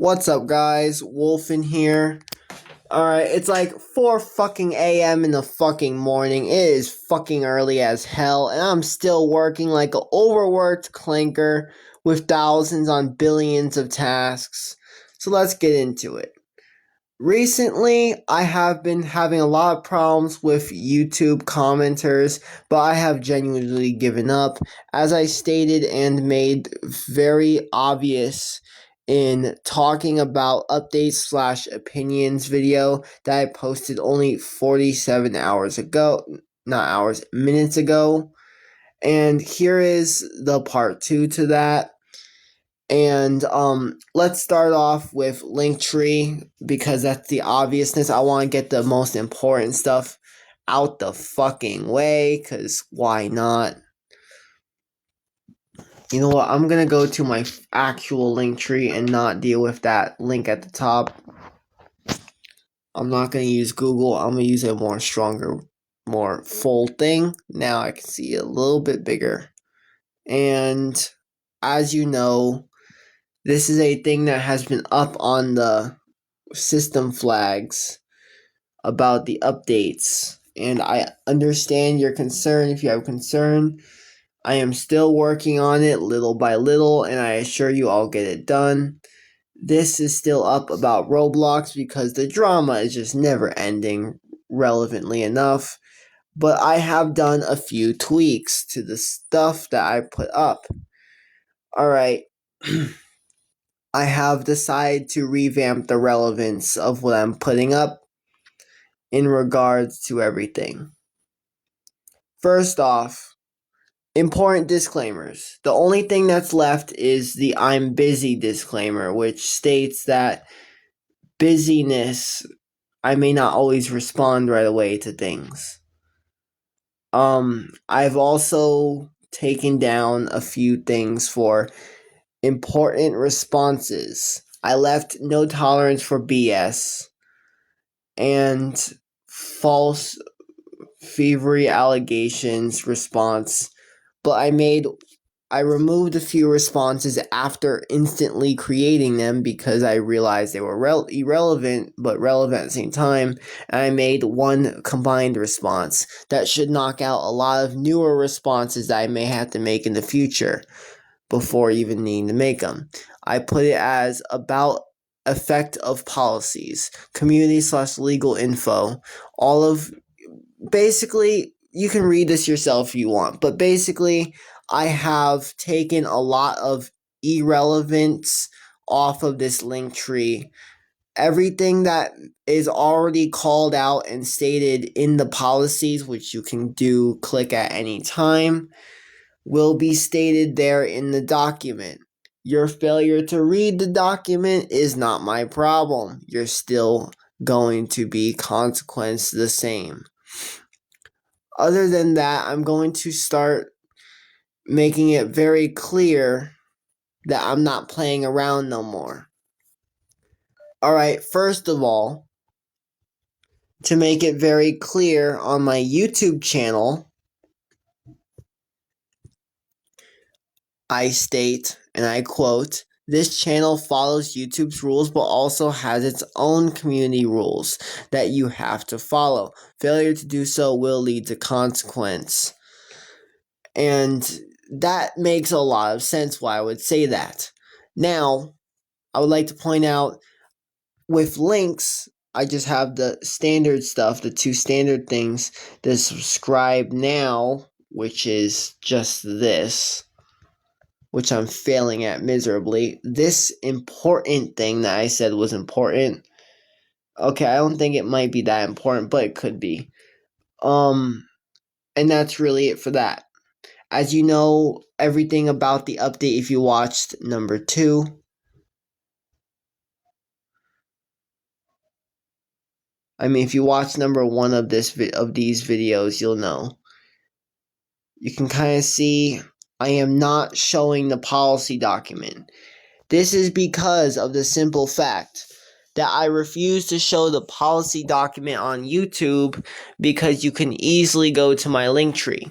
What's up, guys? Wolfen here. Alright, it's like 4 fucking a.m. in the fucking morning. It is fucking early as hell, and I'm still working like an overworked clanker with thousands on billions of tasks. So let's get into it. Recently, I have been having a lot of problems with YouTube commenters, but I have genuinely given up, as I stated and made very obvious in talking about updates/opinions video that I posted only 47 hours ago, not hours, minutes ago. And here is the part 2 to that. And let's start off with Linktree because that's the obviousness. I want to get the most important stuff out the fucking way, because why not? You know what? I'm going to go to my actual Linktree and not deal with that link at the top. I'm not going to use Google. I'm going to use a more stronger, more full thing. Now I can see it a little bit bigger. And as you know, this is a thing that has been up on the system flags about the updates. And I understand your concern if you have concern. I am still working on it little by little, and I assure you I'll get it done. This is still up about Roblox because the drama is just never ending relevantly enough. But I have done a few tweaks to the stuff that I put up. Alright. I have decided to revamp the relevance of what I'm putting up in regards to everything. First off, important disclaimers. The only thing that's left is the I'm busy disclaimer, which states that busyness, I may not always respond right away to things. I've also taken down a few things for important responses. I left no tolerance for BS and false thievery allegations response, but I removed a few responses after instantly creating them because I realized they were irrelevant but relevant at the same time, and I made one combined response that should knock out a lot of newer responses that I may have to make in the future before even needing to make them. I put it as about effect of policies, community/legal info, all of, basically, you can read this yourself if you want, but basically, I have taken a lot of irrelevance off of this link tree. Everything that is already called out and stated in the policies, which you can click at any time, will be stated there in the document. Your failure to read the document is not my problem. You're still going to be consequenced the same. Other than that, I'm going to start making it very clear that I'm not playing around no more. Alright, first of all, to make it very clear, on my YouTube channel, I state, and I quote, "This channel follows YouTube's rules but also has its own community rules that you have to follow. Failure to do so will lead to consequence." And that makes a lot of sense why I would say that. Now, I would like to point out, with links, I just have the standard stuff, the 2 standard things, the subscribe now, which is just this, which I'm failing at miserably. This important thing that I said was important. Okay, I don't think it might be that important, but it could be. And that's really it for that. As you know, everything about the update, if you watched number 2. I mean, if you watch number 1 of these videos, you'll know. You can kind of see I am not showing the policy document. This is because of the simple fact that I refuse to show the policy document on YouTube because you can easily go to my link tree.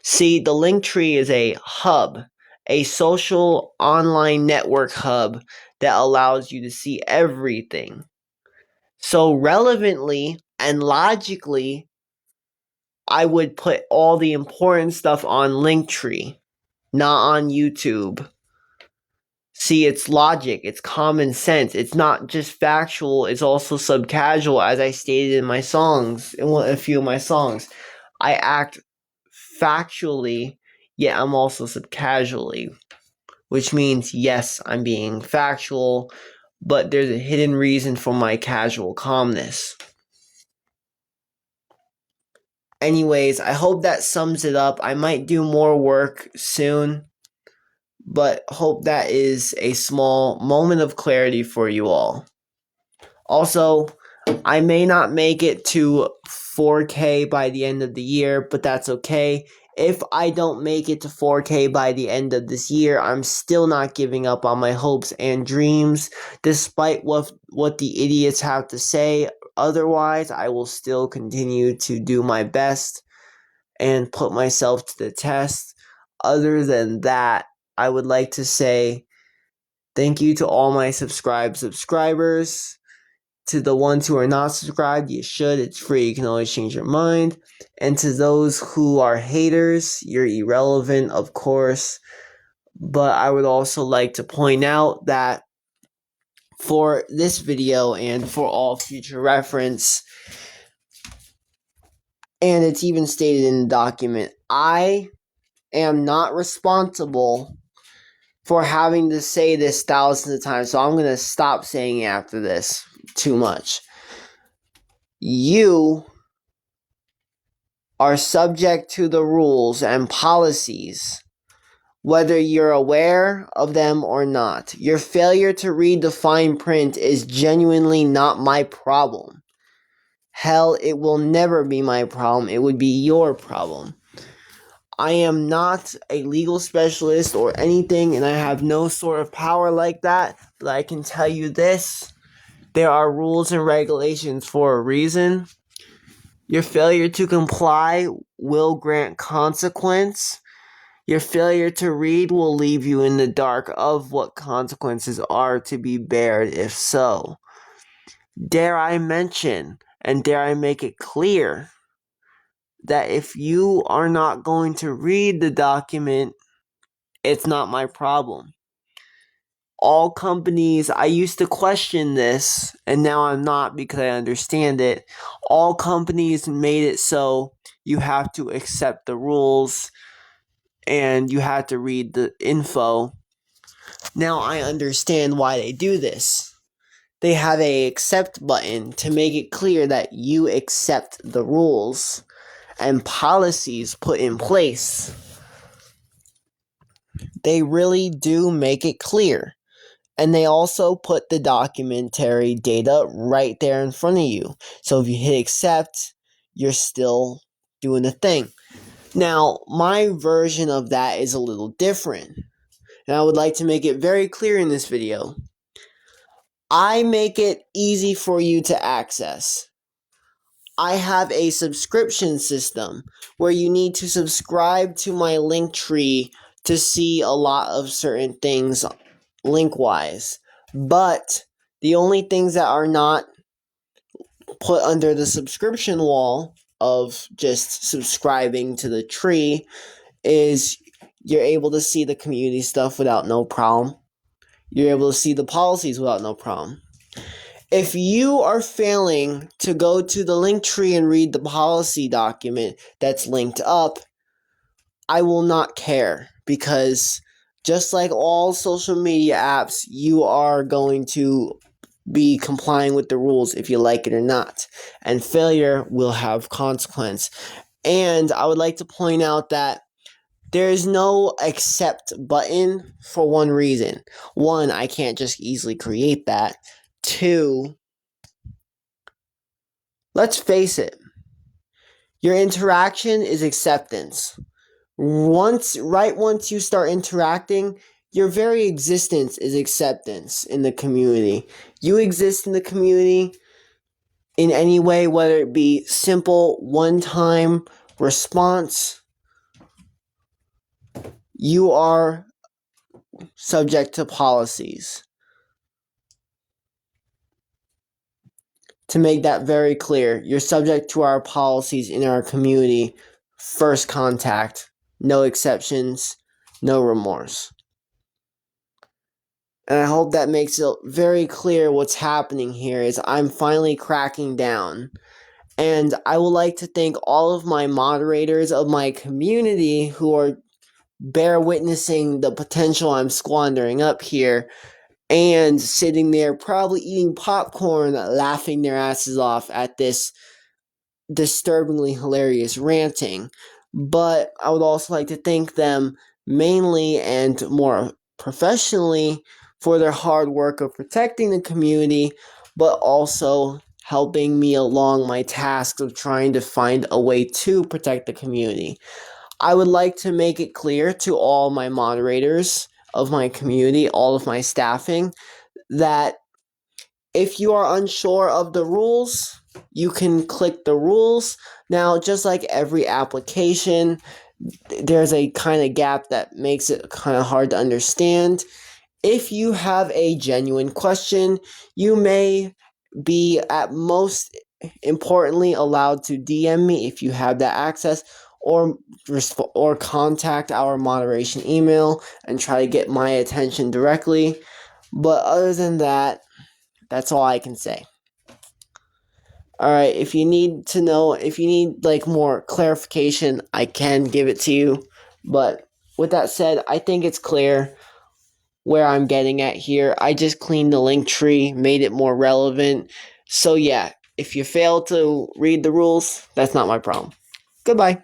See, the link tree is a hub, a social online network hub that allows you to see everything. So relevantly and logically, I would put all the important stuff on Linktree, not on YouTube. See, it's logic, it's common sense, it's not just factual, it's also subcasual, as I stated in my songs, in a few of my songs. I act factually, yet I'm also subcasually, which means, yes, I'm being factual, but there's a hidden reason for my casual calmness. Anyways, I hope that sums it up. I might do more work soon, but hope that is a small moment of clarity for you all. Also, I may not make it to 4K by the end of the year, but that's okay. If I don't make it to 4K by the end of this year, I'm still not giving up on my hopes and dreams, despite what the idiots have to say. Otherwise, I will still continue to do my best and put myself to the test. Other than that, I would like to say thank you to all my subscribers. To the ones who are not subscribed, you should. It's free. You can always change your mind. And to those who are haters, you're irrelevant, of course. But I would also like to point out that for this video and for all future reference, and it's even stated in the document, I am not responsible for having to say this thousands of times, so I'm going to stop saying it after this too much. You are subject to the rules and policies, whether you're aware of them or not. Your failure to read the fine print is genuinely not my problem. Hell, it will never be my problem. It would be your problem. I am not a legal specialist or anything, and I have no sort of power like that, but I can tell you this. There are rules and regulations for a reason. Your failure to comply will grant consequence. Your failure to read will leave you in the dark of what consequences are to be bared if so. Dare I mention, and dare I make it clear, that if you are not going to read the document, it's not my problem. All companies, I used to question this, and now I'm not because I understand it. All companies made it so you have to accept the rules and you have to read the info. Now I understand why they do this. They have a accept button to make it clear that you accept the rules and policies put in place. They really do make it clear. And they also put the documentary data right there in front of you. So if you hit accept, you're still doing the thing. Now, my version of that is a little different. And I would like to make it very clear in this video. I make it easy for you to access. I have a subscription system where you need to subscribe to my Linktree to see a lot of certain things link-wise. But the only things that are not put under the subscription wall of just subscribing to the tree is you're able to see the community stuff without no problem. You're able to see the policies without no problem. If you are failing to go to the Linktree and read the policy document that's linked up, I will not care, because just like all social media apps, you are going to be complying with the rules if you like it or not, and failure will have consequence. And I would like to point out that there is no accept button for one reason. One, I can't just easily create that. Two, let's face it, your interaction is acceptance. Once you start interacting, your very existence is acceptance in the community. You exist in the community in any way, whether it be simple, one-time response. You are subject to policies. To make that very clear, you're subject to our policies in our community. First contact, no exceptions, no remorse. And I hope that makes it very clear what's happening here is I'm finally cracking down. And I would like to thank all of my moderators of my community who are bear witnessing the potential I'm squandering up here and sitting there probably eating popcorn, laughing their asses off at this disturbingly hilarious ranting. But I would also like to thank them mainly and more professionally for their hard work of protecting the community, but also helping me along my task of trying to find a way to protect the community. I would like to make it clear to all my moderators of my community, all of my staffing, that if you are unsure of the rules, you can click the rules. Now, just like every application, there's a kind of gap that makes it kind of hard to understand. If you have a genuine question, you may be at most importantly allowed to DM me if you have that access, or contact our moderation email and try to get my attention directly. But other than that, that's all I can say. Alright, if you need like more clarification, I can give it to you. But with that said, I think it's clear where I'm getting at here. I just cleaned the link tree, made it more relevant. So yeah, if you fail to read the rules, that's not my problem. Goodbye.